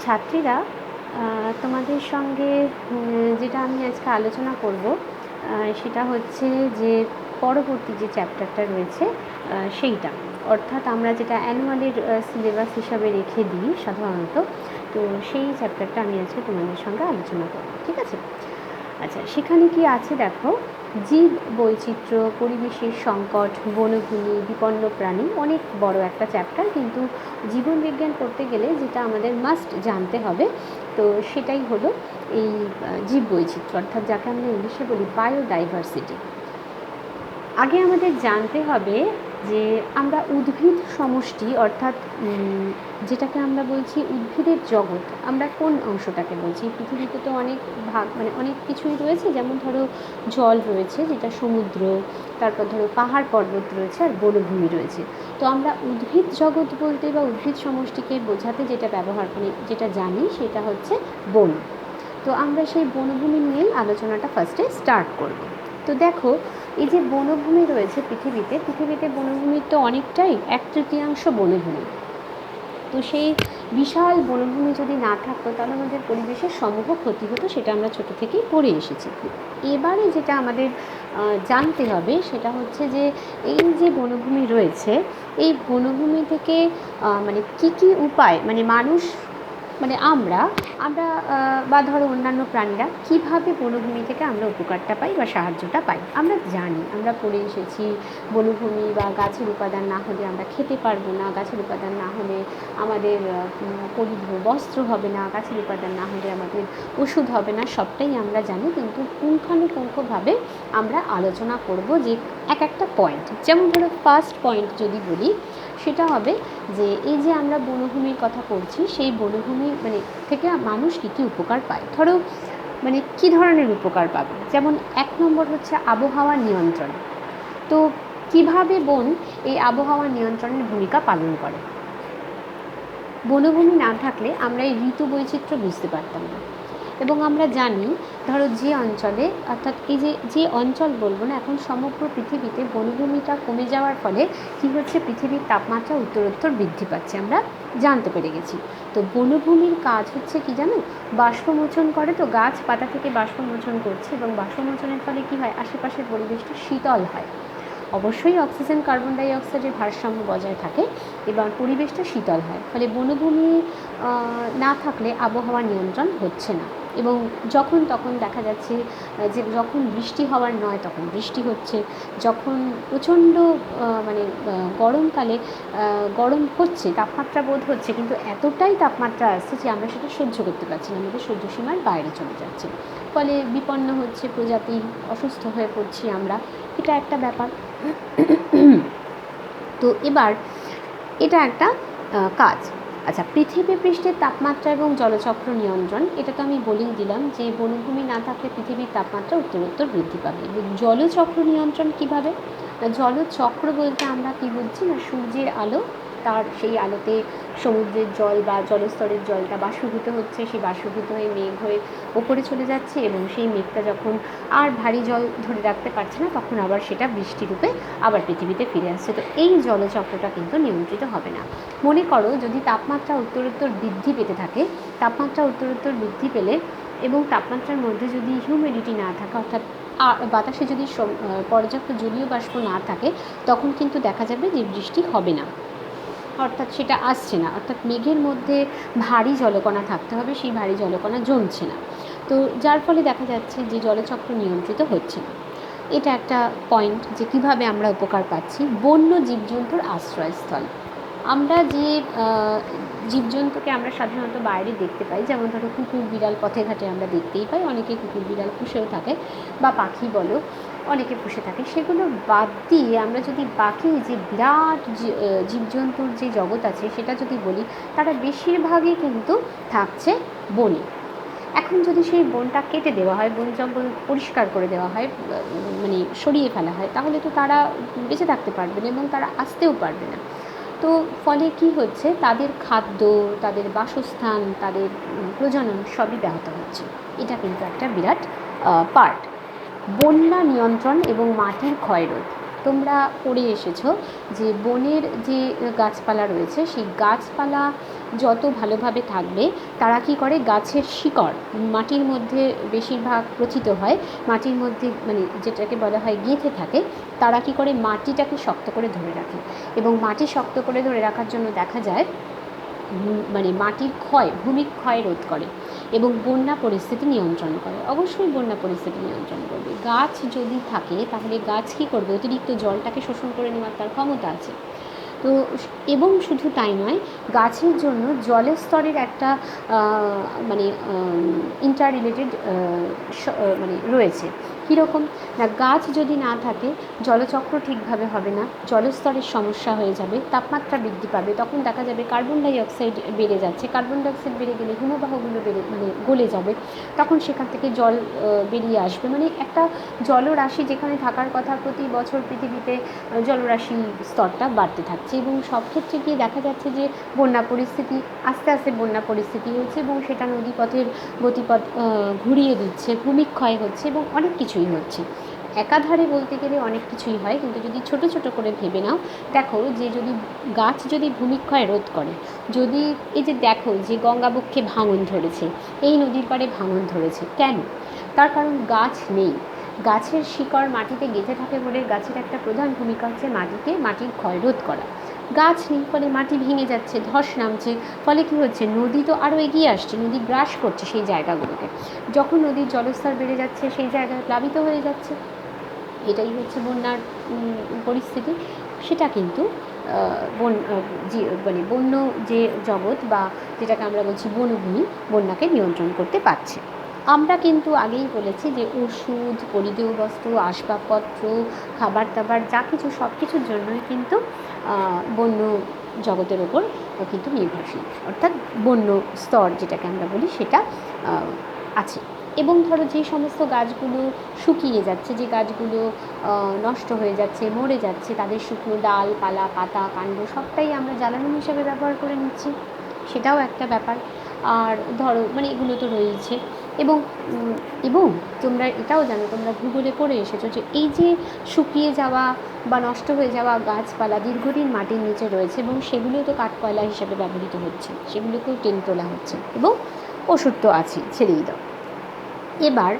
ছাত্রীরা, তোমাদের সঙ্গে যেটা আমি আজকে আলোচনা করব সেটা হচ্ছে যে পরবর্তী যে চ্যাপ্টারটা রয়েছে সেইটা, অর্থাৎ আমরা যেটা অ্যানুয়ালের সিলেবাস হিসাবে রেখে দিই সাধারণত, তো সেই চ্যাপ্টারটা আমি আজকে তোমাদের সঙ্গে আলোচনা করব। ঠিক আছে? আচ্ছা, সেখানে কি আছে দেখো, জীব বৈচিত্র্য, পরিবেশের সংকট, বনভূমি, বিপন্ন প্রাণী, অনেক বড় একটা চ্যাপ্টার, কিন্তু জীবন বিজ্ঞান পড়তে গেলে যেটা আমাদের মাস্ট জানতে হবে তো সেটাই হলো এই জীব বৈচিত্র্য, অর্থাৎ যাকে আমরা ইংলিশে বলি বায়োডাইভার্সিটি। আগে আমাদের জানতে হবে যে আমরা উদ্ভিদ সমষ্টি, অর্থাৎ যেটাকে আমরা বলছি উদ্ভিদের জগৎ, আমরা কোন অংশটাকে বলছি? পৃথিবীতে তো অনেক ভাগ, মানে অনেক কিছুই রয়েছে, যেমন ধরো জল রয়েছে যেটা সমুদ্র, তারপর ধরো পাহাড় পর্বত রয়েছে, আর বনভূমি রয়েছে। তো আমরা উদ্ভিদ জগৎ বলতে বা উদ্ভিদ সমষ্টিকে বোঝাতে যেটা ব্যবহার করি, যেটা জানি, সেটা হচ্ছে বন। তো আমরা সেই বনভূমি নিয়েই আলোচনাটা ফার্স্টে স্টার্ট করব। তো দেখো, এই যে বনভূমি রয়েছে পৃথিবীতে বনভূমির তো অনেকটাই, 1/3 বনভূমি। তো সেই বিশাল বনভূমি যদি না থাকতো তাহলে আমাদের পরিবেশের সমূহ ক্ষতি হতো, সেটা আমরা ছোটো থেকেই পড়ে এসেছি। এবারে যেটা আমাদের জানতে হবে সেটা হচ্ছে যে এই যে বনভূমি রয়েছে, এই বনভূমি থেকে মানে কী উপায়, মানে মানুষ, মানে আমরা বা ধরো অন্যান্য প্রাণীরা কীভাবে বনভূমি থেকে আমরা উপকারটা পাই বা সাহায্যটা পাই। আমরা জানি, আমরা পড়ে এসেছি, বনভূমি বা গাছের উপাদান না হলে আমরা খেতে পারবো না, গাছের উপাদান না হলে আমাদের পরিধেয় বস্ত্র হবে না, গাছের উপাদান না হলে আমাদের ওষুধ হবে না, সবটাই আমরা জানি। কিন্তু পুঙ্খানুপুঙ্খভাবে আমরা আলোচনা করব যে এক একটা পয়েন্ট। যেমন ধরো ফার্স্ট পয়েন্ট যদি বলি, সেটা হবে যে এই যে আমরা বনভূমির কথা বলছি, সেই বনভূমি মানে থেকে মানুষ কী কী উপকার পায়। ধরো মানে কী ধরনের উপকার পাবে, যেমন 1 নম্বর হচ্ছে আবহাওয়া নিয়ন্ত্রণ। তো কিভাবে বন এই আবহাওয়া নিয়ন্ত্রণের ভূমিকা পালন করে? বনভূমি না থাকলে আমরা এই ঋতু বৈচিত্র্য বুঝতে পারতাম না। এবং আমরা জানি, ধরো যে অঞ্চলে, অর্থাৎ এই যে অঞ্চল বলবো না, এখন সমগ্র পৃথিবীতে বনভূমিটা কমে যাওয়ার ফলে কী হচ্ছে, পৃথিবীর তাপমাত্রা উত্তরোত্তর বৃদ্ধি পাচ্ছে, আমরা জানতে পেরে গেছি। তো বনভূমির কাজ হচ্ছে কি জানো, বাষ্পমোচন করে। তো গাছ পাতা থেকে বাষ্পমোচন করছে, এবং বাষ্পমোচনের ফলে কী হয়, আশেপাশের পরিবেশটা শীতল হয়। অবশ্যই অক্সিজেন কার্বন ডাই অক্সাইডের ভারসাম্য বজায় থাকে এবং পরিবেশটা শীতল হয়। ফলে বনভূমি না থাকলে আবহাওয়া নিয়ন্ত্রণ হচ্ছে না, এবং যখন তখন দেখা যাচ্ছে যে যখন বৃষ্টি হওয়ার নয় তখন বৃষ্টি হচ্ছে, যখন প্রচণ্ড মানে গরমকালে গরম হচ্ছে, তাপমাত্রা বোধ হচ্ছে, কিন্তু এতটাই তাপমাত্রা আসছে যে আমরা সেটা সহ্য করতে পারছি না, আমাদের সহ্য সীমার বাইরে চলে যাচ্ছে। ফলে বিপন্ন হচ্ছে প্রজাতি, অসুস্থ হয়ে পড়ছি আমরা, এটা একটা ব্যাপার। তো এবার এটা একটা কাজ। আচ্ছা, পৃথিবী পৃষ্ঠের তাপমাত্রা এবং জলচক্র নিয়ন্ত্রণ, এটা তো আমি বলেই দিলাম যে বনভূমি না থাকলে পৃথিবীর তাপমাত্রা উত্তরোত্তর বৃদ্ধি পাবে। জলচক্র নিয়ন্ত্রণ কিভাবে? জলচক্র বলতে আমরা কী বুঝছি না, সূর্যের আলো, তার সেই আলোতে সমুদ্রের জল বা জলস্তরের জলটা বাষ্পীভূত হচ্ছে, সেই বাষ্পীভূত হয়ে মেঘ হয়ে ওপরে চলে যাচ্ছে, এবং সেই মেঘটা যখন আর ভারী জল ধরে রাখতে পারছে না, তখন আবার সেটা বৃষ্টিরূপে আবার পৃথিবীতে ফিরে আসছে। তো এই জলচক্রটা কিন্তু নিয়ন্ত্রিত হবে না। মনে করো যদি তাপমাত্রা উত্তরোত্তর বৃদ্ধি পেতে থাকে, তাপমাত্রা উত্তরোত্তর বৃদ্ধি পেলে এবং তাপমাত্রার মধ্যে যদি হিউমিডিটি না থাকে, অর্থাৎ বাতাসে যদি পর্যাপ্ত জলীয় বাষ্প না থাকে, তখন কিন্তু দেখা যাবে যে বৃষ্টি হবে না, অর্থাৎ সেটা আসছে না, অর্থাৎ মেঘের মধ্যে ভারী জলকণা থাকতে হবে, সেই ভারী জলকণা জমছে না। তো যার ফলে দেখা যাচ্ছে যে জলচক্র নিয়ন্ত্রিত হচ্ছে না। এটা একটা পয়েন্ট, যে কীভাবে আমরা উপকার পাচ্ছি। বন্য জীবজন্তুর আশ্রয়স্থল, আমরা যে জীবজন্তুকে আমরা সাধারণত বাইরে দেখতে পাই, যেমন ধরো কুকুর বিড়াল, পথে ঘাটে আমরা দেখতেই পাই, অনেকে কুকুর বিড়াল পুষেও থাকে, বা পাখি বলো অনেকে পুষে থাকে। সেগুলো বাদ দিয়ে আমরা যদি বাকি যে বিরাট জীবজন্তুর যে জগৎ আছে সেটা যদি বলি, তারা বেশিরভাগই কিন্তু থাকছে বনে। এখন যদি সেই বনটা কেটে দেওয়া হয়, বন জঙ্গল পরিষ্কার করে দেওয়া হয়, মানে সরিয়ে ফেলা হয়, তাহলে তো তারা বেঁচে থাকতে পারবে না, এবং তারা আসতেও পারবে না। তো ফলে কি হচ্ছে, তাদের খাদ্য, তাদের বাসস্থান, তাদের প্রজনন সবই ব্যাহত হচ্ছে। এটা কিন্তু একটা বিরাট পার্ট। বন্যা নিয়ন্ত্রণ এবং মাটির ক্ষয়রোধ, তোমরা পড়ে এসেছো যে বনের যে গাছপালা রয়েছে সেই গাছপালা যত ভালোভাবে থাকবে তারা কী করে, গাছের শিকড় মাটির মধ্যে বেশিরভাগ প্রথিত হয়, মাটির মধ্যে মানে যেটাকে বলা হয় গেঁথে থাকে, তারা কী করে মাটিটাকে শক্ত করে ধরে রাখে। এবং মাটি শক্ত করে ধরে রাখার জন্য দেখা যায় মানে মাটির ক্ষয়, ভূমিক্ষয় রোধ করে এবং বন্যা পরিস্থিতি নিয়ন্ত্রণ করে। অবশ্যই বন্যা পরিস্থিতি নিয়ন্ত্রণ করবে। গাছ যদি থাকে তাহলে গাছ কী করবে, অতিরিক্ত জলটাকে শোষণ করে নেওয়ার তার ক্ষমতা আছে। তো এবং শুধু তাই নয়, গাছের জন্য জলের স্তরের একটা মানে ইন্টার রিলেটেড মানে রয়েছে। কীরকম না, গাছ যদি না থাকে জলচক্র ঠিকভাবে হবে না, জলস্তরের সমস্যা হয়ে যাবে, তাপমাত্রা বৃদ্ধি পাবে, তখন দেখা যাবে কার্বন ডাই অক্সাইড বেড়ে যাচ্ছে, কার্বন ডাই অক্সাইড বেড়ে গেলে হিমবাহগুলো মানে গলে যাবে, তখন সেখান থেকে জল বেরিয়ে আসবে। মানে একটা জলরাশি যেখানে থাকার কথা, প্রতি বছর পৃথিবীতে জলরাশি স্তরটা বাড়তে থাকছে এবং সব ক্ষেত্রে গিয়ে দেখা যাচ্ছে যে বন্যা পরিস্থিতি আস্তে আস্তে বন্যা পরিস্থিতি হচ্ছে এবং সেটা নদীপথের গতিপথ ঘুরিয়ে দিচ্ছে, ভূমিক্ষয় হচ্ছে এবং অনেক কিছুই হচ্ছে। একাধারে বলতে গেলে অনেক কিছুই হয়, কিন্তু যদি ছোট ছোট করে ভেবে নাও, দেখো যে যদি গাছ যদি ভূমিক্ষয় রোধ করে, যদি এই যে দেখো যে গঙ্গাবক্ষে ভাঙন ধরেছে, এই নদীর পাড়ে ভাঙন ধরেছে, কেন? তার কারণ গাছ নেই। গাছের শিকড় মাটিতে গেঁথে থাকে বলে গাছের একটা প্রধান ভূমিকা হচ্ছে মাটির ক্ষয় রোধ করা। গাছ নেই, ফলে মাটি ভেঙে যাচ্ছে, ধস নামছে, ফলে কী হচ্ছে, নদী তো আরও এগিয়ে আসছে, নদী গ্রাস করছে সেই জায়গাগুলোকে। যখন নদীর জলস্তর বেড়ে যাচ্ছে সেই জায়গায় প্লাবিত হয়ে যাচ্ছে। এটাই হচ্ছে বন্যার পরিস্থিতি। সেটা কিন্তু মানে বন্য যে জগৎ বা যেটাকে আমরা বলছি বনভূমি, বন্যাকে নিয়ন্ত্রণ করতে পারছে। আমরা কিন্তু আগেই বলেছি যে ওষুধ, পরিধেয় বস্ত্র, আসবাবপত্র, খাবার দাবার যা কিছু সব কিছুর জন্যই কিন্তু বন্য জগতের ওপর কিন্তু নির্ভরশীল, অর্থাৎ বন্য স্তর যেটাকে আমরা বলি সেটা আছে। এবং ধরো যে সমস্ত গাছগুলো শুকিয়ে যাচ্ছে, যে গাছগুলো নষ্ট হয়ে যাচ্ছে, মরে যাচ্ছে, তাদের শুকনো ডাল, পালা, পাতা, কাণ্ড সবটাই আমরা জ্বালানি হিসেবে ব্যবহার করে নিচ্ছি, সেটাও একটা ব্যাপার। আর ধরো মানে এগুলো তো রয়েছে। এবং এবং তোমরা এটাও জানো, তোমরা ভূগোলে পড়ে এসেছো যে এই যে শুকিয়ে যাওয়া বা নষ্ট হয়ে যাওয়া গাছপালা দীর্ঘদিন মাটির নিচে রয়েছে এবং সেগুলো তো কাঠকয়লা হিসাবে ব্যবহৃত হচ্ছে, সেগুলোকেও টেনে তোলা হচ্ছে এবং ওষুধ তো আছে, ছেড়েই দাও। এবার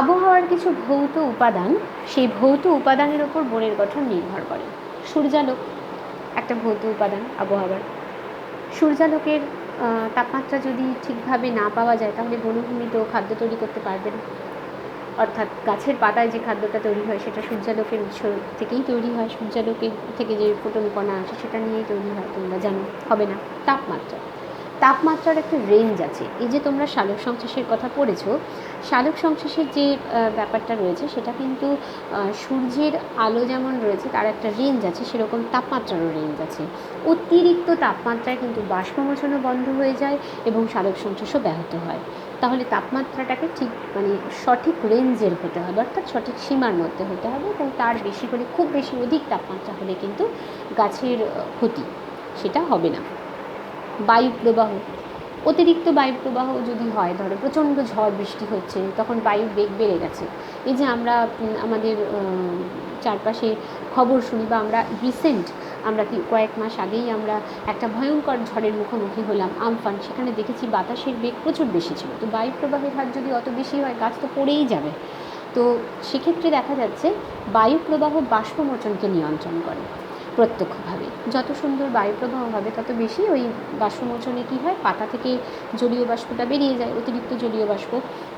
আবহাওয়ার কিছু ভৌত উপাদান, সেই ভৌত উপাদানের ওপর বনের গঠন নির্ভর করে। সূর্যালোক একটা ভৌত উপাদান আবহাওয়ার। সূর্যালোকের তাপমাত্রা যদি ঠিকভাবে না পাওয়া যায় তাহলে বনভূমি তো খাদ্য তৈরি করতে পারবে না। অর্থাৎ গাছের পাতায় যে খাদ্যটা তৈরি হয় সেটা সূর্যালোকের উৎস থেকেই তৈরি হয়, সূর্যালোকের থেকে যে ফোটন কণা আসে সেটা নিয়েই তৈরি হয়, তোমরা জানো, হবে না। তাপমাত্রার একটা রেঞ্জ আছে। এই যে তোমরা সালোক সংশ্লেষের কথা পড়েছো, সালোক সংশ্লেষের যে ব্যাপারটা রয়েছে সেটা কিন্তু সূর্যের আলো যেমন রয়েছে তার একটা রেঞ্জ আছে, সেরকম তাপমাত্রারও রেঞ্জ আছে। অতিরিক্ত তাপমাত্রায় কিন্তু বাষ্পমোচনও বন্ধ হয়ে যায় এবং সালোক সংশ্লেষও ব্যাহত হয়। তাহলে তাপমাত্রাটাকে ঠিক মানে সঠিক রেঞ্জের হতে হবে, অর্থাৎ সঠিক সীমার মধ্যে হতে হবে, এবং তার বেশি হলে, খুব বেশি অধিক তাপমাত্রা হলে কিন্তু গাছের ক্ষতি, সেটা হবে না। বায়ু প্রবাহ, অতিরিক্ত বায়ু প্রবাহ যদি হয়, ধরো প্রচণ্ড ঝড় বৃষ্টি হচ্ছে, তখন বায়ুর বেগ বেড়ে গেছে, এই যে আমরা আমাদের চারপাশে খবর শুনি বা আমরা রিসেন্ট আমরা কয়েক মাস আগেই আমরা একটা ভয়ঙ্কর ঝড়ের মুখোমুখি হলাম, আমফান, সেখানে দেখেছি বাতাসের বেগ প্রচুর বেশি ছিল। তো বায়ু প্রবাহের হার যদি অত বেশি হয় গাছ তো পড়েই যাবে। তো সেক্ষেত্রে দেখা যাচ্ছে বায়ু প্রবাহ বাষ্পমোচনকে নিয়ন্ত্রণ করে প্রত্যক্ষভাবে। যত সুন্দর বায়ু প্রবাহ হবে তত বেশি ওই বাষ্পমোচনে কী হয়, পাতা থেকে জলীয় বাষ্পটা বেরিয়ে যায়, অতিরিক্ত জলীয় বাষ্প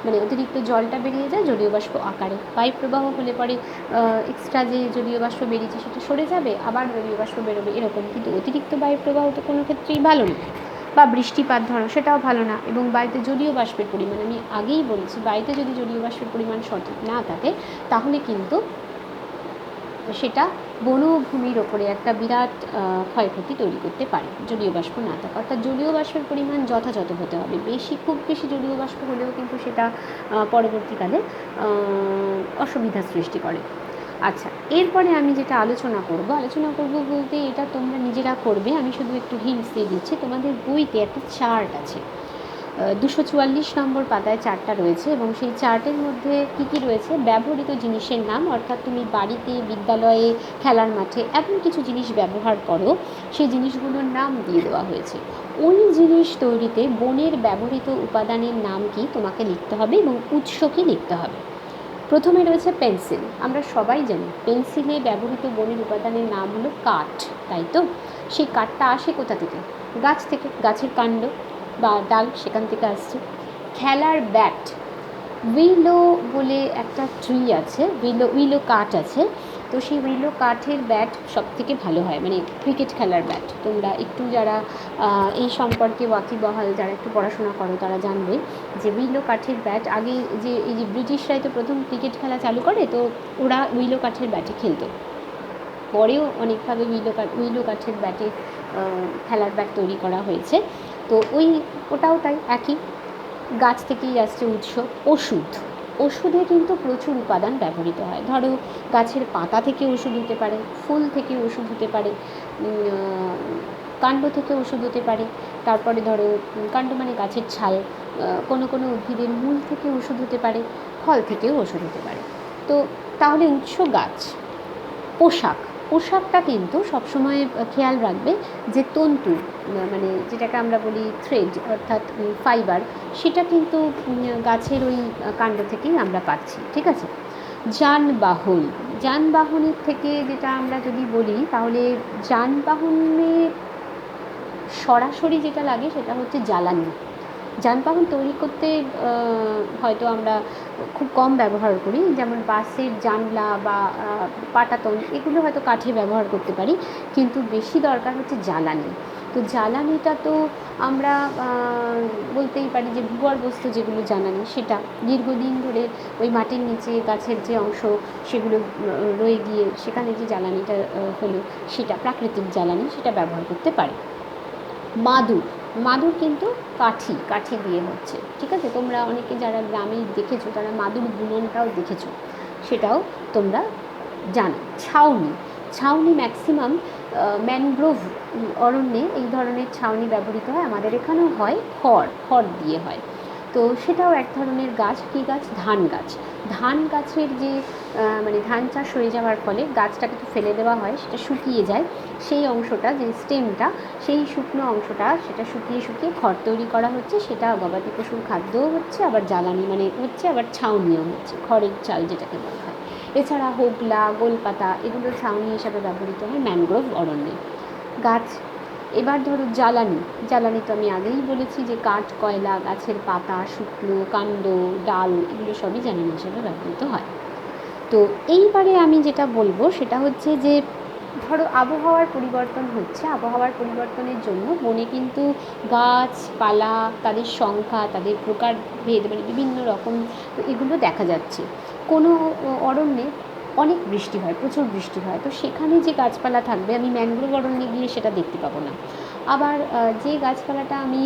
মানে অতিরিক্ত জলটা বেরিয়ে যায় জলীয় বাষ্প আকারে। বায়ু প্রবাহ হলে পরে এক্সট্রা যে জলীয় বাষ্প বেরিয়েছে সেটা সরে যাবে, আবার জলীয় বাষ্প বেরোবে, এরকম। কিন্তু অতিরিক্ত বায়ু প্রবাহ তো কোনো ক্ষেত্রেই ভালো না। বা বৃষ্টিপাত ধরো, সেটাও ভালো না। এবং বায়ুতে জলীয় বাষ্পের পরিমাণ, আমি আগেই বলেছি, বায়ুতে যদি জলীয় বাষ্পের পরিমাণ সঠিক না থাকে তাহলে কিন্তু সেটা বনভূমির ওপরে একটা বিরাট ক্ষয়ক্ষতি তৈরি করতে পারে, জলীয় বাষ্প না থাকা। অর্থাৎ জলীয় বাষ্পের পরিমাণ যথাযথ হতে হবে। খুব বেশি জলীয় বাষ্প হলেও কিন্তু সেটা পরবর্তীকালে অসুবিধার সৃষ্টি করে। আচ্ছা, এরপরে আমি যেটা আলোচনা করব বলতে এটা তোমরা নিজেরা করবে, আমি শুধু একটু হিন্টস দিয়ে দিচ্ছি। তোমাদের বইতে একটা চার্ট আছে, 244 নম্বর পাতায় চার্টটা রয়েছে এবং সেই চার্টের মধ্যে কী কী রয়েছে, ব্যবহৃত জিনিসের নাম, অর্থাৎ তুমি বাড়িতে, বিদ্যালয়ে, খেলার মাঠে এমন কিছু জিনিস ব্যবহার করো, সেই জিনিসগুলোর নাম দিয়ে দেওয়া হয়েছে। ওই জিনিস তৈরিতে বনের ব্যবহৃত উপাদানের নাম কি তোমাকে লিখতে হবে এবং উৎস কি লিখতে হবে। প্রথমে রয়েছে পেন্সিল। আমরা সবাই জানি পেন্সিলে ব্যবহৃত বনের উপাদানের নাম হলো কাঠ, তাই তো? সেই কাঠটা আসে কোথা থেকে? গাছ থেকে, গাছের কাণ্ড বা ডাল সেখান থেকে আসছে। খেলার ব্যাট, উইলো বলে একটা ট্রি আছে, উইলো কাঠ আছে, তো সেই উইলো কাঠের ব্যাট সব থেকে ভালো হয়, মানে ক্রিকেট খেলার ব্যাট। তোমরা একটু যারা এই সম্পর্কে ওয়াকিবহাল, যারা একটু পড়াশোনা করো তারা জানবে যে উইলো কাঠের ব্যাট আগে যে এই যে ব্রিটিশরাই তো প্রথম ক্রিকেট খেলা চালু করে, তো ওরা উইলো কাঠের ব্যাটে খেলতো। পরেও অনেকভাবে উইলো কাঠের ব্যাটে খেলার ব্যাট তৈরি করা হয়েছে। তো ওটাও তাই একই, গাছ থেকেই আসছে উৎস। ওষুধে কিন্তু প্রচুর উপাদান ব্যবহৃত হয়। ধরো গাছের পাতা থেকে ওষুধ হতে পারে, ফুল থেকে ওষুধ হতে পারে, কাণ্ড থেকে ওষুধ হতে পারে, তারপরে ধরো কাণ্ড মানে গাছের ছাল, কোনো উদ্ভিদের মূল থেকে ওষুধ হতে পারে, ফল থেকেও ওষুধ হতে পারে। তো তাহলে উৎস গাছ। পোশাকটা কিন্তু সবসময় খেয়াল রাখবে যে তন্তু, মানে যেটাকে আমরা বলি থ্রেড অর্থাৎ ফাইবার, সেটা কিন্তু গাছের ওই কাণ্ড থেকেই আমরা পাচ্ছি, ঠিক আছে? যানবাহনের থেকে যেটা আমরা যদি বলি, তাহলে যানবাহনে সরাসরি যেটা লাগে সেটা হচ্ছে জ্বালানি। যানবাহন তৈরি করতে হয়তো আমরা খুব কম ব্যবহার করি, যেমন বাসের জানলা বা পাটাতন, এগুলো হয়তো কাঠে ব্যবহার করতে পারি, কিন্তু বেশি দরকার হচ্ছে জ্বালানি। তো জ্বালানিটা তো আমরা বলতেই পারি যে ভূগর্ভস্থ যেগুলো জ্বালানি, সেটা দীর্ঘদিন ধরে ওই মাটির নিচে গাছের যে অংশ সেগুলো রয়ে গিয়ে সেখানে যে জ্বালানিটা হলো সেটা প্রাকৃতিক জ্বালানি, সেটা ব্যবহার করতে পারি। মাদুর কিন্তু কাঠি দিয়ে হচ্ছে, ঠিক আছে? তোমরা অনেকে যারা গ্রামে দেখেছো তারা মাদুর বুননটাও দেখেছো, সেটাও তোমরা জানো। ছাউনি ম্যাক্সিমাম ম্যানগ্রোভ অরণ্যে এই ধরনের ছাউনি ব্যবহৃত হয়, আমাদের এখানেও হয়, খড় দিয়ে হয়। তো সেটাও এক ধরনের গাছ। কী গাছ? ধান গাছের যে মানে ধান চাষ হয়ে যাওয়ার ফলে গাছটাকে তো ফেলে দেওয়া হয়, সেটা শুকিয়ে যায়, সেই অংশটা যে স্টেমটা, সেই শুকনো অংশটা সেটা শুকিয়ে খড় তৈরি করা হচ্ছে, সেটা গবাদি পশুর খাদ্যও হচ্ছে, আবার জ্বালানি মানে হচ্ছে, আবার ছাউনিও হচ্ছে, খড়ের চাল যেটাকে বলা হয়। এছাড়া হোগলা, গোলপাতা এগুলো ছাউনি হিসাবে ব্যবহৃত হয় ম্যানগ্রোভ অরণ্যে। গাছ। এবার ধরো জ্বালানি তো আমি আগেই বলেছি যে কাঠ, কয়লা, গাছের পাতা, শুকনো কাণ্ড, ডাল এগুলো সবই জ্বালানি হিসেবে ব্যবহৃত হয়। তো এইবারে আমি যেটা বলবো সেটা হচ্ছে যে ধরো আবহাওয়ার পরিবর্তন হচ্ছে, আবহাওয়ার পরিবর্তনের জন্য বনে কিন্তু গাছপালা, তাদের সংখ্যা, তাদের প্রকারভেদ, মানে বিভিন্ন রকম এগুলো দেখা যাচ্ছে। কোনো অরণ্যে অনেক বৃষ্টি হয়, প্রচুর বৃষ্টি হয়, তো সেখানে যে গাছপালা থাকবে আমি ম্যানগ্রোভ অরণ্যে গিয়ে সেটা দেখতে পাবো না। আবার যে গাছপালাটা আমি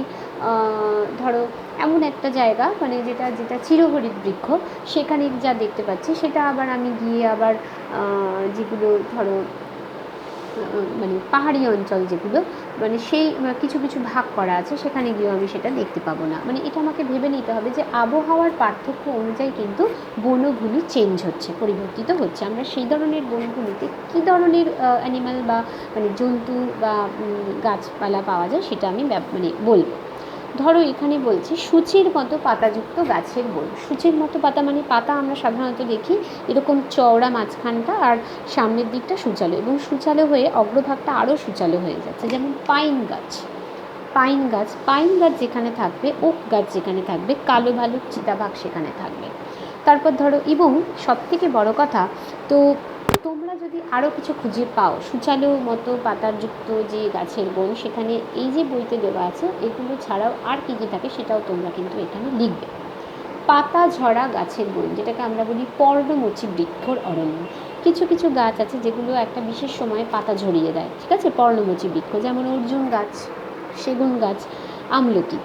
ধরো এমন একটা জায়গা মানে যেটা চিরহরিৎ বৃক্ষ, সেখানে যা দেখতে পাচ্ছি সেটা আবার আমি গিয়ে আবার যেগুলো ধরো মানে পাহাড়ি অঞ্চল যেগুলো, মানে সেই কিছু ভাগ করা আছে, সেখানে গিয়েও আমি সেটা দেখতে পাবো না। মানে এটা আমাকে ভেবে নিতে হবে যে আবহাওয়ার পার্থক্য অনুযায়ী কিন্তু বনভূমি চেঞ্জ হচ্ছে, পরিবর্তিত হচ্ছে। আমরা সেই ধরনের বনভূমিতে কী ধরনের অ্যানিম্যাল বা মানে জন্তু বা গাছপালা পাওয়া যায় সেটা আমি মানে বলবো। ধরো এখানে বলছি সূচের মতো পাতাযুক্ত গাছের বন। সূচের মতো পাতা মানে পাতা আমরা সাধারণত দেখি এরকম চওড়া মাঝখানটা, আর সামনের দিকটা সূচালো, এবং সূচালো হয়ে অগ্রভাগটা আরও সূচালো হয়ে যাচ্ছে, যেমন পাইন গাছ যেখানে থাকবে, ওক গাছ যেখানে থাকবে, কালো ভালুক, চিতাবাঘ সেখানে থাকবে। তারপর ধরো, এবং সবথেকে বড় কথা, তো তোমরা যদি আরও কিছু খুঁজে পাও সূচালো মতো পাতাযুক্ত যে গাছের বন, সেখানে এই যে বইতে দেওয়া আছে এগুলো ছাড়াও আর কী কী থাকে সেটাও তোমরা কিন্তু এখানে লিখবে। পাতা ঝরা গাছের বন, যেটাকে আমরা বলি পর্ণমোচী বৃক্ষর অরণ্য। কিছু গাছ আছে যেগুলো একটা বিশেষ সময়ে পাতা ঝরিয়ে দেয়, ঠিক আছে? পর্ণমোচী বৃক্ষ, যেমন অর্জুন গাছ, সেগুন গাছ, আমলকি,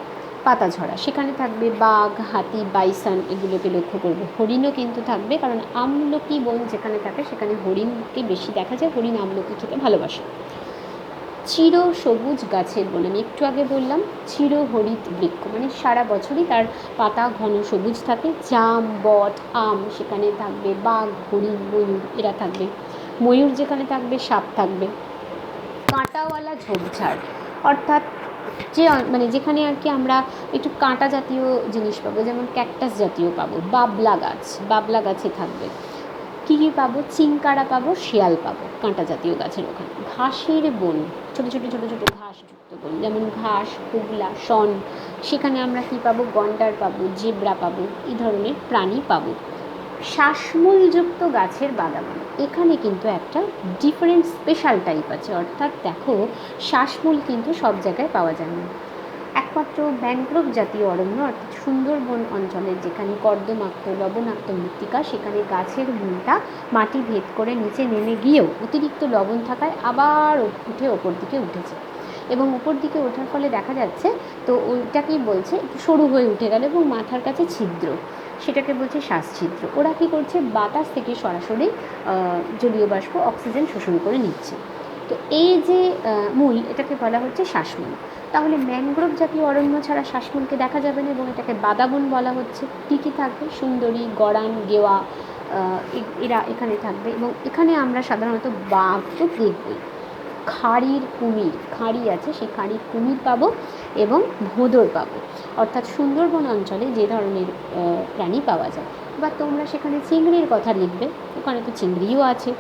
পাতা ঝরা। সেখানে থাকবে বাঘ, হাতি, বাইসন, এগুলোকে লক্ষ্য করবে। হরিণও কিন্তু থাকবে, কারণ আমলকি বন যেখানে থাকে সেখানে হরিণকে বেশি দেখা যায়, হরিণ আমলকি খেতে ভালোবাসে। চির সবুজ গাছের বলে আমি একটু আগে বললাম, চিরহরিত বৃক্ষ মানে সারা বছরই তার পাতা ঘন সবুজ থাকে। জাম, বট, আম সেখানে থাকবে, বাঘ, হরিণ, ময়ূর এরা থাকবে। ময়ূর যেখানে থাকবে সাপ থাকবে। কাঁটাওয়ালা ঝোপঝাড় অর্থাৎ যে মানে যেখানে আর কি আমরা একটু কাঁটা জাতীয় জিনিস পাবো, যেমন ক্যাকটাস জাতীয় পাবো, বাবলা গাছে থাকবে। কী কী পাবো? চিংকারা পাবো, শিয়াল পাবো কাঁটা জাতীয় গাছের ওখানে। ঘাসের বন, ছোটো ছোটো ছোটো ছোটো ঘাসযুক্ত বন, যেমন ঘাস, হুগলা, শন, সেখানে আমরা কী পাবো? গন্ডার পাবো, জেব্রা পাবো, এই ধরনের প্রাণী পাবো। শ্বাসমূলযুক্ত গাছের বাগান, এখানে কিন্তু একটা ডিফারেন্ট স্পেশাল টাইপ আছে, অর্থাৎ দেখো শ্বাসমূল কিন্তু সব জায়গায় পাওয়া যায় না। একমাত্র ম্যানগ্রোভ জাতীয় অরণ্য অর্থাৎ সুন্দরবন অঞ্চলের যেখানে কর্দমাক্ত লবণাক্ত মৃত্তিকা, সেখানে গাছের মূলটা মাটি ভেদ করে নিচে নেমে গিয়েও অতিরিক্ত লবণ থাকায় আবার উঠে ওপর দিকে উঠেছে, এবং উপর দিকে ওঠার ফলে দেখা যাচ্ছে তো ওইটাকেই বলছে একটু সরু হয়ে উঠে গেল এবং মাথার কাছে ছিদ্র, সেটাকে বলছে শ্বাসছিদ্র। ওরা কী করছে? বাতাস থেকে সরাসরি জলীয় বাষ্প অক্সিজেন শোষণ করে নিচ্ছে। তো এই যে মূল, এটাকে বলা হচ্ছে শ্বাসমূল। তাহলে ম্যানগ্রোভ জাতীয় অরণ্য ছাড়া শ্বাসমূলকে দেখা যাবে না, এবং এটাকে বাদাবন বলা হচ্ছে। কী কী থাকবে? সুন্দরী, গরান, গেওয়া এরা এখানে থাকবে, এবং এখানে আমরা সাধারণত বাঘ তো দেখবই। খাঁড়ির কুমির, খাঁড়ি আছে, সেই খাঁড়ির কুমির পাবো এবং ভোঁদর পাবো, অর্থাৎ সুন্দরবন অঞ্চলে যে ধরনের প্রাণী পাওয়া যায়। বা তোমরা সেখানে চিংড়ির কথা লিখবে, ওখানে তো চিংড়িও আছে।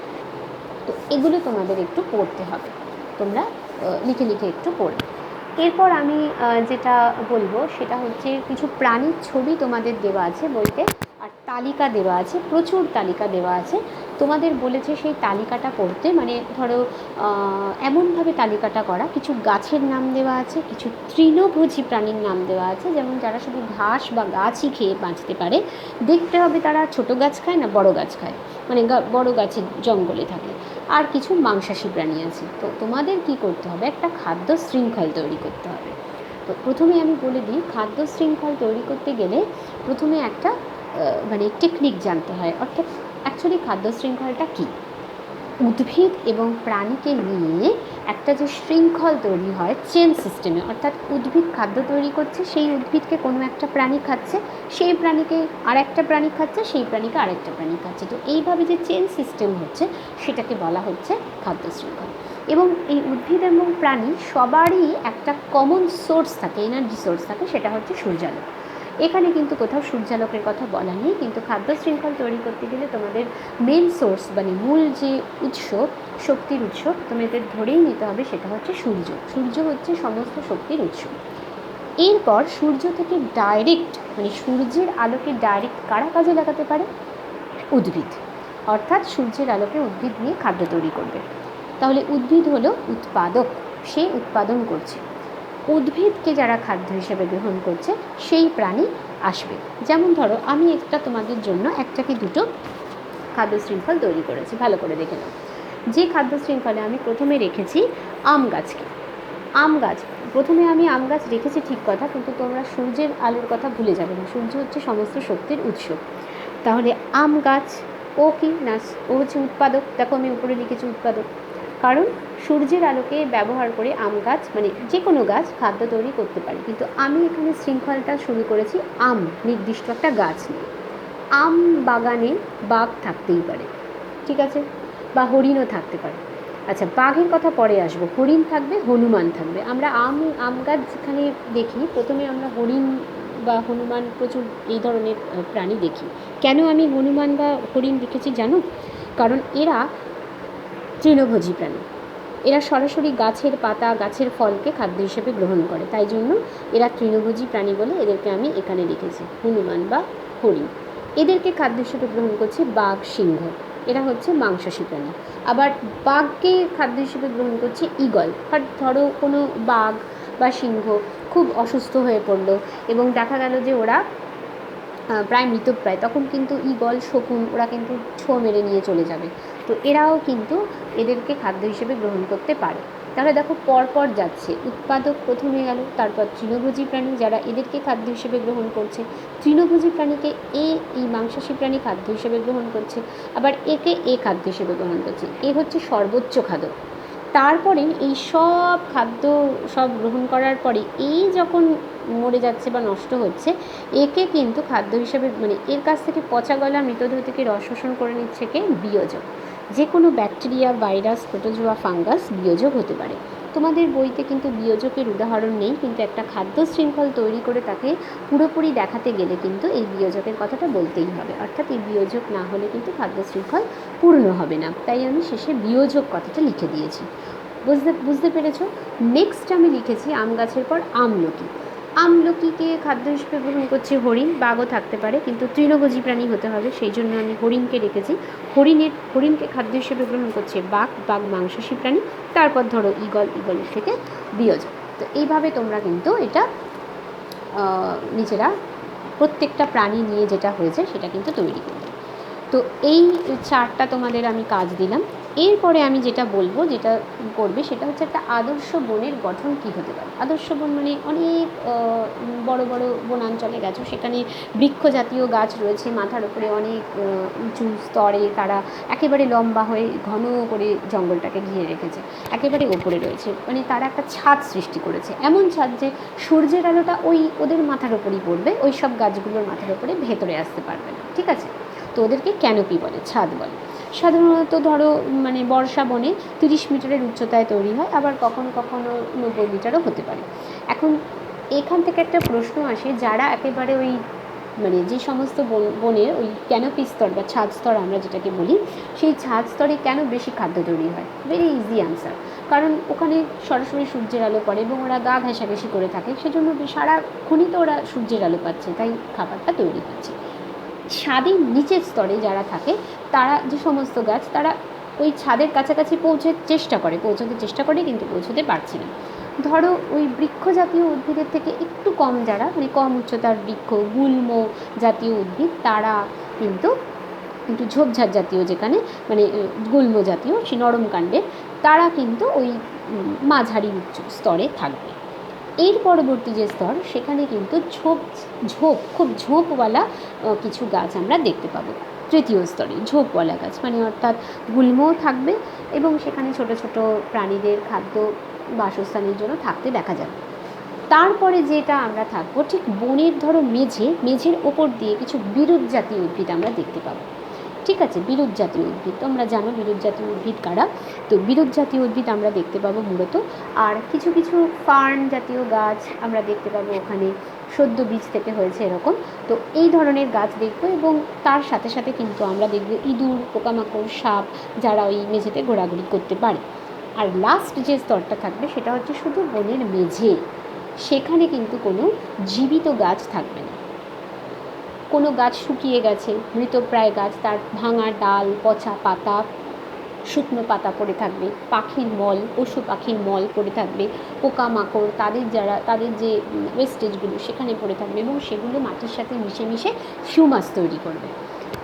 তো এগুলো তোমাদের একটু পড়তে হবে, তোমরা লিখে লিখে একটু পড়বে। এরপর আমি যেটা বলবো সেটা হচ্ছে কিছু প্রাণীর ছবি তোমাদের দেওয়া আছে বইতে, আর তালিকা দেওয়া আছে, প্রচুর তালিকা দেওয়া আছে। তোমাদের বলেছে সেই তালিকাটা পড়তে, মানে ধরো এমনভাবে তালিকাটা করা, কিছু গাছের নাম দেওয়া আছে, কিছু তৃণভোজী প্রাণীর নাম দেওয়া আছে, যেমন যারা শুধু ঘাস বা গাছই খেয়ে বাঁচতে পারে। দেখতে হবে তারা ছোট গাছ খায় না বড় গাছ খায়, মানে বড় গাছের জঙ্গলে থাকে। আর কিছু মাংসাশী প্রাণী আছে। তো তোমাদের কি করতে হবে? একটা খাদ্য শৃঙ্খল তৈরি করতে হবে। তো প্রথমে আমি বলে দিই, খাদ্য শৃঙ্খল তৈরি করতে গেলে প্রথমে একটা মানে টেকনিক জানতে হয়। অর্থাৎ অ্যাকচুয়ালি খাদ্য শৃঙ্খলটা কী? উদ্ভিদ এবং প্রাণীকে নিয়ে একটা যে শৃঙ্খল তৈরি হয় চেন সিস্টেমে, অর্থাৎ উদ্ভিদ খাদ্য তৈরি করছে, সেই উদ্ভিদকে কোনো একটা প্রাণী খাচ্ছে, সেই প্রাণীকে আর একটা প্রাণী খাচ্ছে, সেই প্রাণীকে আরেকটা প্রাণী খাচ্ছে। তো এইভাবে যে চেন সিস্টেম হচ্ছে সেটাকে বলা হচ্ছে খাদ্য শৃঙ্খল। এবং এই উদ্ভিদ এবং প্রাণী সবারই একটা কমন সোর্স থাকে, এনার্জি সোর্স থাকে, সেটা হচ্ছে সূর্যালোক। এখানে কিন্তু কোথাও সূর্যালোকের কথা বলা নেই, কিন্তু খাদ্য শৃঙ্খল তৈরি করতে গেলে তোমাদের মেন সোর্স মানে মূল যে উৎস, শক্তির উৎস তোমাদের ধরেই নিতে হবে, সেটা হচ্ছে সূর্য। সূর্য হচ্ছে সমস্ত শক্তির উৎস। এরপর সূর্য থেকে ডাইরেক্ট মানে সূর্যের আলোকে ডাইরেক্ট কারা কাজে লাগাতে পারে? উদ্ভিদ। অর্থাৎ সূর্যের আলোকে উদ্ভিদ নিয়ে খাদ্য তৈরি করবে। তাহলে উদ্ভিদ হলো উৎপাদক, সে উৎপাদন করছে। উদ্ভিদকে যারা খাদ্য হিসেবে গ্রহণ করছে সেই প্রাণী আসবে। যেমন ধরো আমি একটা তোমাদের জন্য একটা কি দুটো খাদ্য শৃঙ্খল তৈরি করেছি, ভালো করে দেখে নাও। যে খাদ্য শৃঙ্খলে আমি প্রথমে রেখেছি আম গাছকে। আম গাছ, প্রথমে আমি আম গাছ রেখেছি ঠিক কথা, কিন্তু তোমরা সূর্যের আলোর কথা ভুলে যাবে না, সূর্য হচ্ছে সমস্ত শক্তির উৎস। তাহলে আম গাছ ও কি না, ও হচ্ছে উৎপাদক। দেখো আমি উপরে লিখেছি উৎপাদক, কারণ সূর্যের আলোকে ব্যবহার করে আম গাছ মানে যে কোনো গাছ খাদ্য তৈরি করতে পারে। কিন্তু আমি এখানে শৃঙ্খলটা শুরু করেছি আম নির্দিষ্ট একটা গাছ নিয়ে। আম বাগানে বাঘ থাকতেই পারে, ঠিক আছে, বা হরিণও থাকতে পারে। আচ্ছা, বাঘের কথা পরে আসবো, হরিণ থাকবে, হনুমান থাকবে। আমরা আম গাছ যেখানে দেখি প্রথমে আমরা হরিণ বা হনুমান প্রচুর এই ধরনের প্রাণী দেখি। কেন আমি হনুমান বা হরিণ দেখেছি জানো? কারণ এরা তৃণভোজী প্রাণী, এরা সরাসরি গাছের পাতা গাছের ফলকে খাদ্য হিসেবে গ্রহণ করে, তাই জন্য এরা তৃণভোজী প্রাণী বলে এদেরকে আমি এখানে লিখেছি হনুমান বা হরিণ। এদেরকে খাদ্য হিসেবে গ্রহণ করছে বাঘ, সিংহ, এরা হচ্ছে মাংসাশী প্রাণী। আবার বাঘকে খাদ্য হিসেবে গ্রহণ করছে ঈগল। ধরো কোনো বাঘ বা সিংহ খুব অসুস্থ হয়ে পড়লো এবং দেখা গেল যে ওরা প্রায় মৃতপ্রায়, তখন কিন্তু ঈগল, শকুন ওরা কিন্তু ছো মেরে নিয়ে চলে যাবে। তো এরাও কিন্তু এদেরকে খাদ্য হিসেবে গ্রহণ করতে পারে। তাহলে দেখো পরপর যাচ্ছে, উৎপাদক প্রথমে গেল, তারপর তৃণভোজী প্রাণী যারা এদেরকে খাদ্য হিসেবে গ্রহণ করছে, তৃণভোজী প্রাণীকে এই মাংসাশী প্রাণী খাদ্য হিসেবে গ্রহণ করছে, আবার একে খাদ্য হিসেবে গ্রহণ করছে। এ হচ্ছে সর্বোচ্চ খাদ্য। তারপরে এই সব খাদ্য সব গ্রহণ করার পরে এই যখন মরে যাচ্ছে বা নষ্ট হচ্ছে, একে কিন্তু খাদ্য হিসেবে মানে এর কাছ থেকে পচা গলা মৃতদেহ থেকে রস শোষণ করে নিচ্ছে কে? বিয়োজক। যে কোনো ব্যাকটেরিয়া, ভাইরাস, প্রোটোজোয়া, ফাঙ্গাস বিয়োজক হতে পারে। তোমাদের বইতে কিন্তু বিয়োজকের উদাহরণ নেই, কিন্তু একটা খাদ্য শৃঙ্খল তৈরি করে তাকে পুরোপুরি দেখাতে গেলে কিন্তু এই বিয়োজকের কথাটা বলতেই হবে। অর্থাৎ এই বিয়োজক না হলে কিন্তু খাদ্য শৃঙ্খল পূর্ণ হবে না। তাই আমি শেষে বিয়োজক কথাটা লিখে দিয়েছি। বুঝতে পেরেছো? নেক্সট আমি লিখেছি আম গাছের পর আমলকি। আমলকিকে খাদ্য হিসেবে গ্রহণ করছে হরিণ, বাঘও থাকতে পারে, কিন্তু তৃণভোজী প্রাণী হতে হবে, সেই জন্য আমি হরিণকে রেখেছি। হরিণকে খাদ্য হিসেবে গ্রহণ করছে বাঘ মাংসাশী প্রাণী, তারপর ধরো ঈগলের থেকে বিয়োজক। তো এইভাবে তোমরা কিন্তু এটা নিজেরা প্রত্যেকটা প্রাণী নিয়ে যেটা হয়েছে সেটা কিন্তু তৈরি করবে। তো এই চারটা তোমাদের আমি কাজ দিলাম। এরপরে আমি যেটা বলবো, যেটা করবে, সেটা হচ্ছে একটা আদর্শ বনের গঠন কী হতে পারে। আদর্শ বন মানে অনেক বড় বড় বনাঞ্চলে গেছো, সেখানে বৃক্ষ জাতীয় গাছ রয়েছে, মাথার উপরে অনেক উঁচু স্তরে তারা একেবারে লম্বা হয়ে ঘন করে জঙ্গলটাকে ঘিরে রেখেছে, একেবারে ওপরে রয়েছে, মানে তারা একটা ছাদ সৃষ্টি করেছে, এমন ছাদ যে সূর্যের আলোটা ওদের মাথার ওপরই পড়বে, ওই সব গাছগুলোর মাথার ওপরে ভেতরে আসতে পারবে না, ঠিক আছে? তো ওদেরকে ক্যানোপি বলে, ছাদ বলে। সাধারণত ধরো মানে বর্ষা বনে 30 মিটারের উচ্চতায় তৈরি হয়, আবার কখনো কখনো 90 মিটারও হতে পারে। এখন এখান থেকে একটা প্রশ্ন আসে, যারা একেবারে ওই মানে যে সমস্ত বনের ওই ক্যানোপি স্তর বা ছাদ স্তর আমরা যেটাকে বলি, সেই ছাদ স্তরে কেন বেশি খাদ্য তৈরি হয়? ভেরি ইজি আনসার, কারণ ওখানে সরাসরি সূর্যের আলো পড়ে এবং ওরা গা ঘেঁষাঘেঁষি করে থাকে, সেজন্য সারাক্ষণই তো ওরা সূর্যের আলো পাচ্ছে, তাই খাবারটা তৈরি হচ্ছে। ছাদের নিচের স্তরে যারা থাকে, তারা যে সমস্ত গাছ, তারা ওই ছাদের কাছাকাছি পৌঁছাতে চেষ্টা করে কিন্তু পৌঁছতে পারছে না। ধরো ওই বৃক্ষ জাতীয় উদ্ভিদের থেকে একটু কম যারা, মানে কম উচ্চতার বৃক্ষ, গুল্ম জাতীয় উদ্ভিদ, তারা কিন্তু একটু ঝোপঝাড় জাতীয়, যেখানে মানে গুল্ম জাতীয় সে নরম কাণ্ডে, তারা কিন্তু ওই মাঝারি উচ্চ স্তরে থাকবে। এর পরবর্তী যে স্তর, সেখানে কিন্তু খুব ঝোপওয়ালা কিছু গাছ আমরা দেখতে পাবো। তৃতীয় স্তরে ঝোপওয়ালা গাছ, মানে অর্থাৎ গুল্মও থাকবে এবং সেখানে ছোট ছোট প্রাণীদের খাদ্য বাসস্থানের জন্য থাকতে দেখা যাবে। তারপরে যেটা আমরা থাকবো, ঠিক বনের ধরো মেঝের ওপর দিয়ে কিছু বিরুৎ জাতীয় উদ্ভিদ আমরা দেখতে পাবো, ঠিক আছে? বিরুৎ জাতীয় উদ্ভিদ তোমরা জানো বিরুৎ জাতীয় উদ্ভিদ কারা। তো বিরুৎ জাতীয় উদ্ভিদ আমরা দেখতে পাবো মূলত, আর কিছু কিছু ফার্ন জাতীয় গাছ আমরা দেখতে পাবো, ওখানে সদ্য বীজ থেকে হয়েছে এরকম। তো এই ধরনের গাছ দেখবো, এবং তার সাথে সাথে কিন্তু আমরা দেখবো ইঁদুর, পোকামাকড়, সাপ, যারা ওই মেঝেতে ঘোরাঘুরি করতে পারে। আর লাস্ট যে স্তরটা থাকবে সেটা হচ্ছে শুধু বনের মেঝে, সেখানে কিন্তু কোনো জীবিত গাছ থাকবে না। কোনো গাছ শুকিয়ে গেছে, মৃতপ্রায় গাছ, তার ভাঙা ডাল, পচা পাতা, শুকনো পাতা পড়ে থাকবে, পাখির মল, পশু পাখির মল পড়ে থাকবে, পোকামাকড় তাদের যে ওয়েস্টেজগুলো সেখানে পড়ে থাকবে, এবং সেগুলো মাটির সাথে মিশে মিশে হিউমাস তৈরি করবে,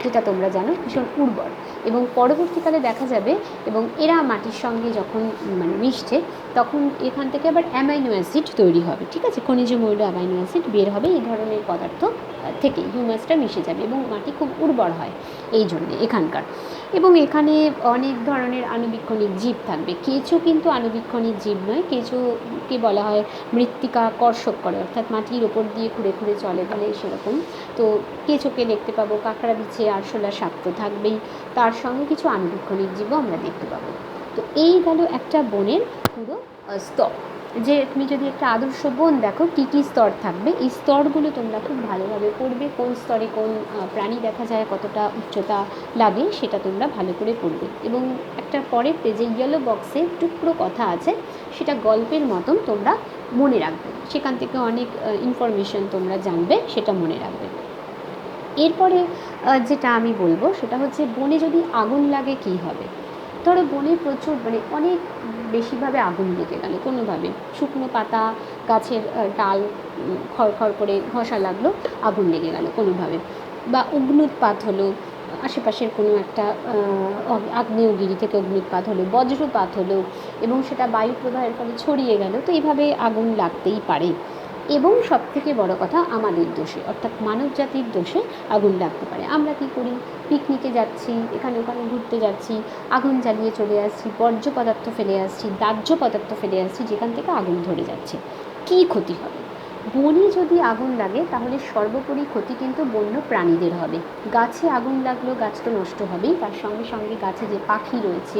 যেটা তোমরা জানো ভীষণ উর্বর। এবং পরবর্তীকালে দেখা যাবে, এবং এরা মাটির সঙ্গে যখন মানে মিশছে, তখন এখান থেকে আবার অ্যামাইনো অ্যাসিড তৈরি হবে, ঠিক আছে? খনিজ মৌল অ্যামাইনো অ্যাসিড বের হবে এই ধরনের পদার্থ থেকে, হিউমাসটা মিশে যাবে এবং মাটি খুব উর্বর হয় এই জন্যে এখানকার। এবং এখানে অনেক ধরনের আণুবীক্ষণিক জীব থাকবে। কেঁচো কিন্তু আণুবীক্ষণিক জীব নয়, কেঁচোকে বলা হয় মৃত্তিকা কর্ষক করে, অর্থাৎ মাটির ওপর দিয়ে ঘুরে ঘুরে চলে বলে সেরকম। তো কেঁচোকে দেখতে পাবো, কাঁকড়া, বিছে, আরশোলা, সাপ তো থাকবেই, তার সঙ্গে কিছু আণুবীক্ষণিক জীবও আমরা দেখতে পাবো। তো এই গেল একটা বনের পুরো স্তর। যে তুমি যদি একটা আদর্শ বন দেখো, কী কী স্তর থাকবে, এই স্তরগুলো তোমরা খুব ভালোভাবে পড়বে, কোন স্তরে কোন প্রাণী দেখা যায়, কতটা উচ্চতা লাগে, সেটা তোমরা ভালো করে পড়বে। এবং একটা পরের পেজে ইয়েলো বক্সে টুকরো কথা আছে, সেটা গল্পের মতন তোমরা মনে রাখবে, সেখান থেকে অনেক ইনফরমেশন তোমরা জানবে, সেটা মনে রাখবে। এরপরে যেটা আমি বলবো সেটা হচ্ছে, বনে যদি আগুন লাগে কী হবে। ধরো বনে প্রচুর মানে অনেক বেশিভাবে আগুন লেগে গেল, কোনোভাবে শুকনো পাতা, গাছের ডাল খড়খড় করে ঘষা লাগলো, আগুন লেগে গেল কোনোভাবে, বা অগ্ন্যুৎপাত হলো, আশেপাশের কোনো একটা আগ্নেয়গিরি থেকে অগ্ন্যুৎপাত হলো, বজ্রপাত হলো, এবং সেটা বায়ু প্রবাহের ফলে ছড়িয়ে গেল, তো এইভাবে আগুন লাগতেই পারে। এবং সবথেকে বড় কথা আমাদের দোষে, অর্থাৎ মানব জাতির দোষে আগুন লাগতে পারে। আমরা কী করি, পিকনিকে যাচ্ছি, এখানে ওখানে ঘুরতে যাচ্ছি, আগুন জ্বালিয়ে চলে আসছি, বর্জ্য পদার্থ ফেলে আসছি, দাহ্য পদার্থ ফেলে আসছি, যেখান থেকে আগুন ধরে যাচ্ছে। কী ক্ষতি হবে? বনে যদি আগুন লাগে তাহলে সর্বোপরি ক্ষতি কিন্তু বন্য প্রাণীদের হবে। গাছে আগুন লাগলো, গাছ তো নষ্ট হবেই, তার সঙ্গে সঙ্গে গাছে যে পাখি রয়েছে,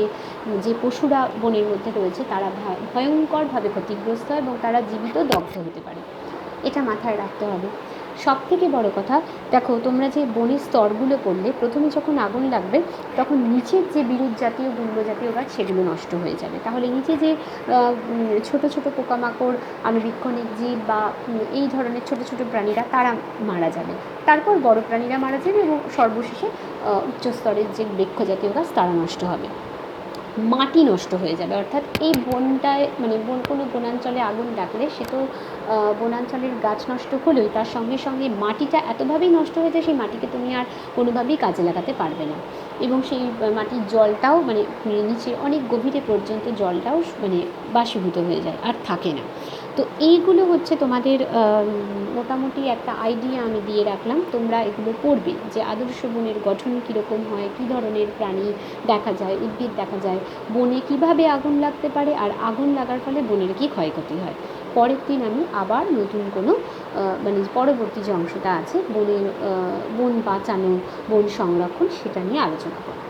যে পশুরা বনের মধ্যে রয়েছে, তারা ভয়ঙ্করভাবে ক্ষতিগ্রস্ত হয় এবং তারা জীবিত দগ্ধ হতে পারে। এটা মাথায় রাখতে হবে। সবথেকে বড় কথা, দেখো তোমরা যে বনের স্তরগুলো করলে, প্রথমে যখন আগুন লাগবে তখন নিচের যে বিরুৎ জাতীয় গুল্ম জাতীয় গাছ সেগুলো নষ্ট হয়ে যাবে। তাহলে নিচে যে ছোট ছোট পোকামাকড়, আণুবীক্ষণিক জীব বা এই ধরনের ছোট ছোট প্রাণীরা, তারা মারা যাবে। তারপর বড় প্রাণীরা মারা যাবে এবং সর্বশেষে উচ্চস্তরের যে বৃক্ষ জাতীয় গাছ তারা নষ্ট হবে। মাটি নষ্ট হয়ে যাবে, অর্থাৎ এই বনটায় মানে কোনো বনাঞ্চলে আগুন লাগলে সে তো বনাঞ্চলের গাছ নষ্ট হলেই তার সঙ্গে সঙ্গে মাটিটা এতভাবেই নষ্ট হয়ে যায়, সেই মাটিকে তুমি আর কোনোভাবেই কাজে লাগাতে পারবে না। এবং সেই মাটির জলটাও মানে নিচে অনেক গভীরে পর্যন্ত জলটাও মানে বাষ্পীভূত হয়ে যায়, আর থাকে না। তো এইগুলো হচ্ছে তোমাদের মোটামুটি একটা আইডিয়া আমি দিয়ে রাখলাম। তোমরা এগুলো পড়বে যে আদর্শ বনের গঠন কীরকম হয়, কী ধরনের প্রাণী দেখা যায়, উদ্ভিদ দেখা যায়, বনে কিভাবে আগুন লাগতে পারে, আর আগুন লাগার ফলে বনের কী ক্ষয়ক্ষতি হয়। পরের দিন আমি আবার নতুন কোনো মানে পরবর্তী যে অংশটা আছে বনের বন বাঁচানো, বন সংরক্ষণ, সেটা নিয়ে আলোচনা করব।